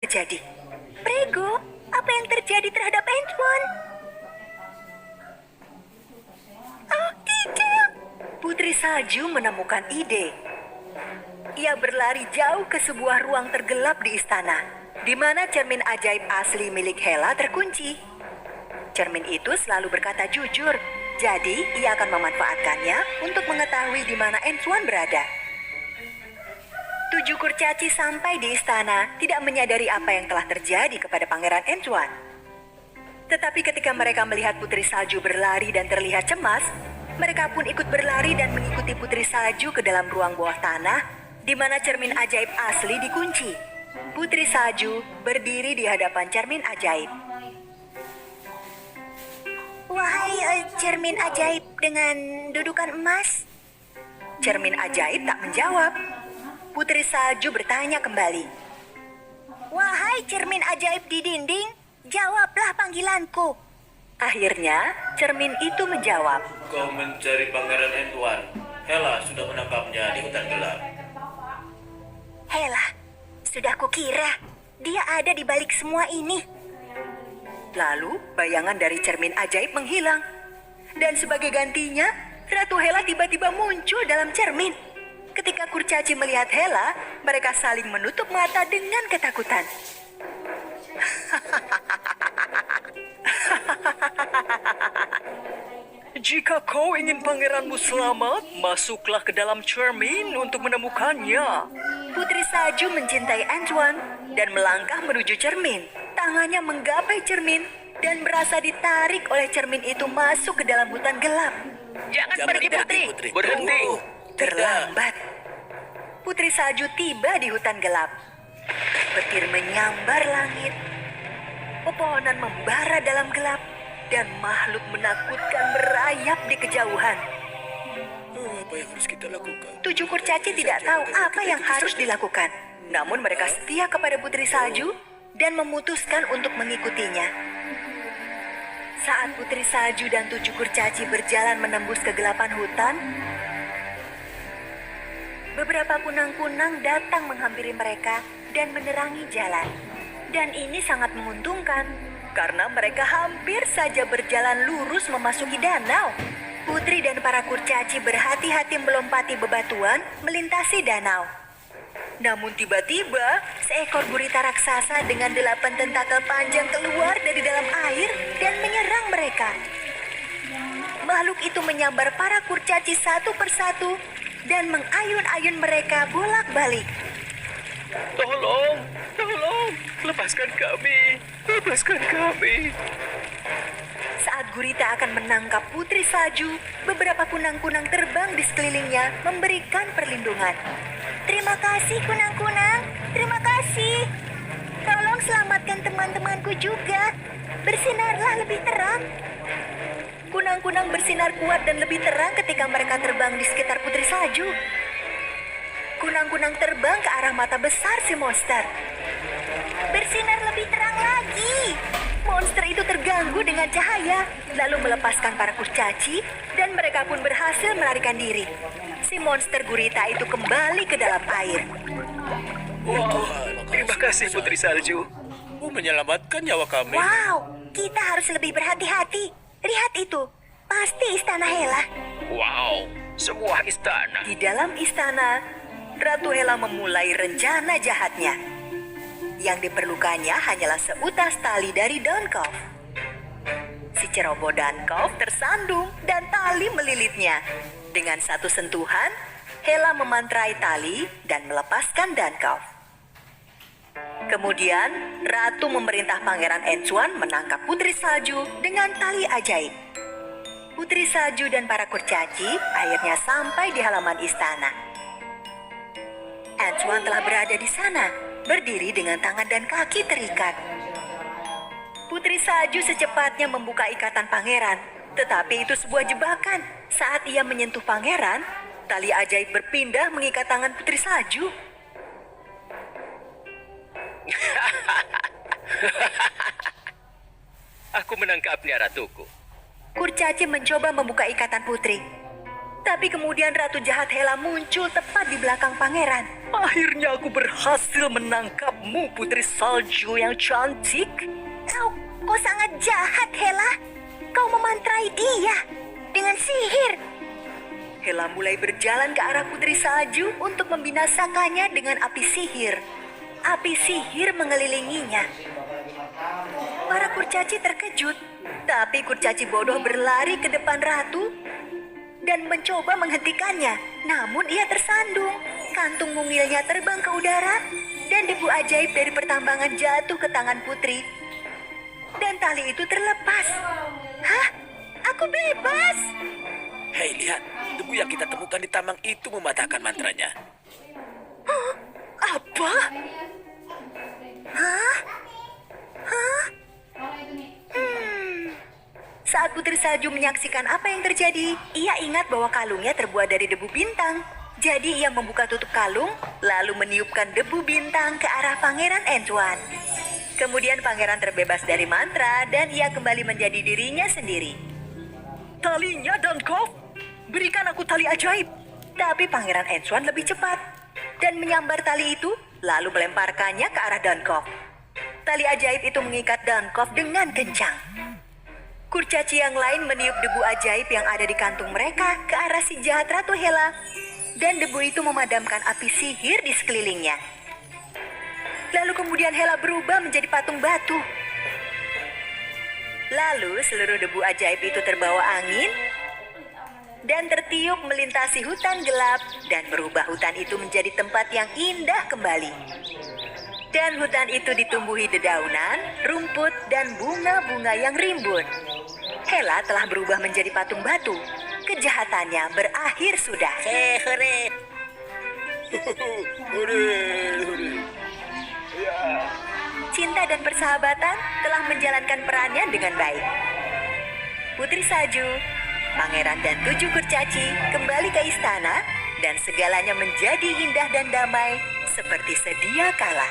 terjadi. Prego, apa yang terjadi terhadap Antoine? Oh, tidak. Putri Salju menemukan ide. Ia berlari jauh ke sebuah ruang tergelap di istana, di mana cermin ajaib asli milik Hela terkunci. Cermin itu selalu berkata jujur, jadi ia akan memanfaatkannya untuk mengetahui di mana Antoine berada. 7 kurcaci sampai di istana tidak menyadari apa yang telah terjadi kepada Pangeran Antoine. Tetapi ketika mereka melihat Putri Salju berlari dan terlihat cemas, mereka pun ikut berlari dan mengikuti Putri Salju ke dalam ruang bawah tanah di mana cermin ajaib asli dikunci. Putri Salju berdiri di hadapan cermin ajaib. Wahai cermin ajaib dengan dudukan emas. Cermin ajaib tak menjawab. Putri Salju bertanya kembali. Wahai cermin ajaib di dinding, jawablah panggilanku. Akhirnya, cermin itu menjawab. Kau mencari Pangeran Antoine. Hela sudah menangkapnya di hutan gelap. Hela, sudah kukira dia ada di balik semua ini. Lalu, bayangan dari cermin ajaib menghilang. Dan sebagai gantinya, Ratu Hela tiba-tiba muncul dalam cermin. Ketika kurcaci melihat Hela, mereka saling menutup mata dengan ketakutan. Jika kau ingin pangeranmu selamat, masuklah ke dalam cermin untuk menemukannya. Putri Salju mencintai Antoine dan melangkah menuju cermin. Tangannya menggapai cermin dan merasa ditarik oleh cermin itu masuk ke dalam hutan gelap. Jangan pergi, Putri. Berhenti. Terlambat. Putri Salju tiba di hutan gelap. Petir menyambar langit. Pepohonan membara dalam gelap. Dan makhluk menakutkan merayap di kejauhan. Apa yang harus kita lakukan? 7 kurcaci tidak tahu apa yang harus dilakukan. Namun mereka setia kepada Putri Salju dan memutuskan untuk mengikutinya. Saat Putri Salju dan 7 kurcaci berjalan menembus kegelapan hutan, beberapa kunang-kunang datang menghampiri mereka dan menerangi jalan. Dan ini sangat menguntungkan, karena mereka hampir saja berjalan lurus memasuki danau. Putri dan para kurcaci berhati-hati melompati bebatuan melintasi danau. Namun tiba-tiba, seekor gurita raksasa dengan 8 tentakel panjang keluar dari dalam air dan menyerang mereka. Makhluk itu menyambar para kurcaci satu persatu dan mengayun-ayun mereka bolak-balik. Tolong, lepaskan kami. Saat gurita akan menangkap Putri Salju, beberapa kunang-kunang terbang di sekelilingnya memberikan perlindungan. Terima kasih kunang-kunang, terima kasih. Tolong selamatkan teman-temanku juga. Bersinarlah lebih terang. Kunang-kunang bersinar kuat dan lebih terang ketika mereka terbang di sekitar Putri Salju. Kunang-kunang terbang ke arah mata besar si monster. Bersinar lebih terang lagi. Monster itu terganggu dengan cahaya, lalu melepaskan para kurcaci, dan mereka pun berhasil melarikan diri. Si monster gurita itu kembali ke dalam air. Wow, terima kasih Putri Salju. Menyelamatkan nyawa kami. Wow, kita harus lebih berhati-hati. Lihat itu, pasti istana Hela. Wow, sebuah istana. Di dalam istana, Ratu Hela memulai rencana jahatnya. Yang diperlukannya hanyalah seutas tali dari Dankov. Si ceroboh Dankov tersandung dan tali melilitnya. Dengan satu sentuhan, Hela memantrai tali dan melepaskan Dankov. Kemudian, Ratu memerintah Pangeran Antoine menangkap Putri Salju dengan tali ajaib. Putri Salju dan para kurcaci akhirnya sampai di halaman istana. Antoine telah berada di sana, berdiri dengan tangan dan kaki terikat. Putri Salju secepatnya membuka ikatan pangeran, tetapi itu sebuah jebakan. Saat ia menyentuh pangeran, tali ajaib berpindah mengikat tangan Putri Salju. Aku menangkapnya, Ratuku. Kurcaci mencoba membuka ikatan putri. Tapi kemudian Ratu Jahat Hela muncul tepat di belakang pangeran. Akhirnya aku berhasil menangkapmu, Putri Salju yang cantik. Kau sangat jahat, Hela. Kau memantrai dia dengan sihir. Hela mulai berjalan ke arah Putri Salju untuk membinasakannya dengan api sihir. Api sihir mengelilinginya. Para kurcaci terkejut, tapi kurcaci bodoh berlari ke depan ratu dan mencoba menghentikannya. Namun ia tersandung. Kantung mungilnya terbang ke udara dan debu ajaib dari pertambangan jatuh ke tangan putri. Dan tali itu terlepas. Hah? Aku bebas! Hei, lihat. Debu yang kita temukan di tambang itu mematahkan mantranya. Apa? Hah? Saat Putri Salju menyaksikan apa yang terjadi, ia ingat bahwa kalungnya terbuat dari debu bintang. Jadi ia membuka tutup kalung, lalu meniupkan debu bintang ke arah Pangeran Antoine. Kemudian pangeran terbebas dari mantra dan ia kembali menjadi dirinya sendiri. Talinya, Dunkov! Berikan aku tali ajaib. Tapi Pangeran Antoine lebih cepat dan menyambar tali itu, lalu melemparkannya ke arah Dunkov. Tali ajaib itu mengikat Dunkov dengan kencang. Kurcaci yang lain meniup debu ajaib yang ada di kantung mereka ke arah si jahat Ratu Hela. Dan debu itu memadamkan api sihir di sekelilingnya. Lalu kemudian Hela berubah menjadi patung batu. Lalu seluruh debu ajaib itu terbawa angin dan tertiup melintasi hutan gelap dan merubah hutan itu menjadi tempat yang indah kembali. Dan hutan itu ditumbuhi dedaunan, rumput, dan bunga-bunga yang rimbun. Hela telah berubah menjadi patung batu. Kejahatannya berakhir sudah. Hore. Cinta dan persahabatan telah menjalankan perannya dengan baik. Putri Salju, pangeran dan 7 kurcaci kembali ke istana dan segalanya menjadi indah dan damai seperti sedia kala.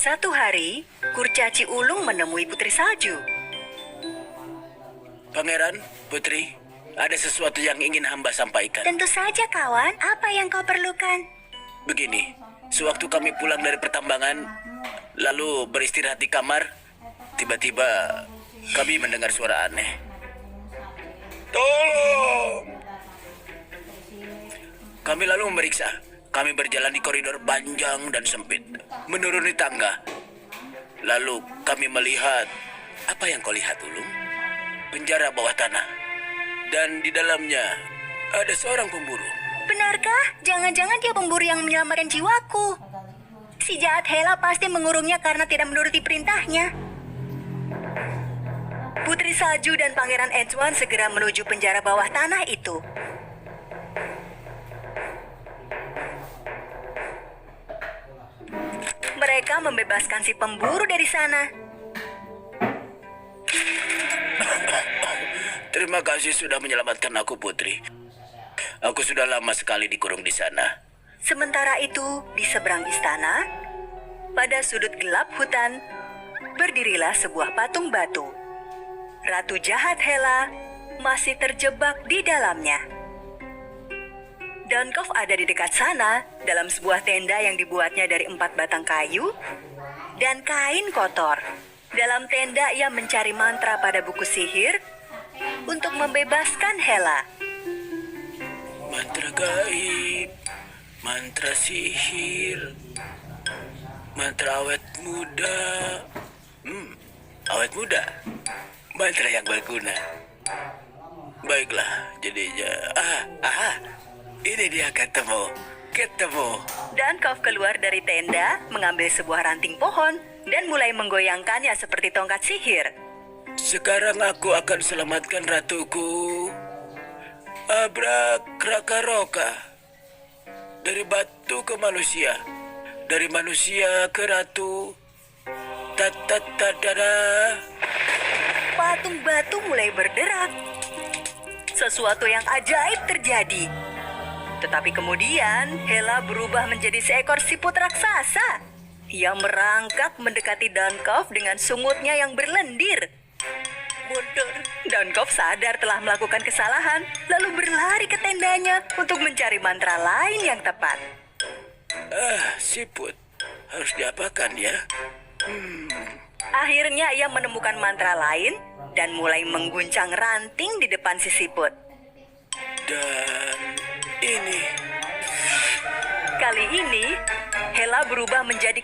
Satu hari, kurcaci ulung menemui Putri Salju. Pangeran, Putri, ada sesuatu yang ingin hamba sampaikan. Tentu saja kawan, apa yang kau perlukan? Begini, sewaktu kami pulang dari pertambangan, lalu beristirahat di kamar, tiba-tiba kami mendengar suara aneh. Tolong! Kami lalu memeriksa. Kami berjalan di koridor panjang dan sempit, menuruni tangga. Lalu kami melihat, apa yang kau lihat, Ulung? Penjara bawah tanah. Dan di dalamnya ada seorang pemburu. Benarkah? Jangan-jangan dia pemburu yang menyelamatkan jiwaku. Si jahat Hela pasti mengurungnya karena tidak menuruti perintahnya. Putri Salju dan Pangeran Antoine segera menuju penjara bawah tanah itu. Mereka membebaskan si pemburu dari sana. Terima kasih sudah menyelamatkan aku, Putri. Aku sudah lama sekali dikurung di sana. Sementara itu, di seberang istana, pada sudut gelap hutan, berdirilah sebuah patung batu. Ratu Jahat Hela masih terjebak di dalamnya. Dunkov ada di dekat sana dalam sebuah tenda yang dibuatnya dari 4 batang kayu dan kain kotor. Dalam tenda ia mencari mantra pada buku sihir untuk membebaskan Hela. Mantra gaib, mantra sihir, mantra awet muda. Awet muda? Mantra yang berguna. Baiklah, jadinya. Ini dia ketemu. Dunkov keluar dari tenda, mengambil sebuah ranting pohon, dan mulai menggoyangkannya seperti tongkat sihir. Sekarang aku akan selamatkan ratuku. Abrakrakaroka. Dari batu ke manusia. Dari manusia ke ratu. Tatatadada. patung batu mulai berderak. Sesuatu yang ajaib terjadi. Tetapi kemudian Hela berubah menjadi seekor siput raksasa. Ia merangkak mendekati Dunkov dengan sungutnya yang berlendir. Mundur. Dunkov sadar telah melakukan kesalahan, lalu berlari ke tendanya untuk mencari mantra lain yang tepat. Siput. Harus diapakan ya? Akhirnya ia menemukan mantra lain dan mulai mengguncang ranting di depan si siput. Dan ini... Kali ini, Hela berubah menjadi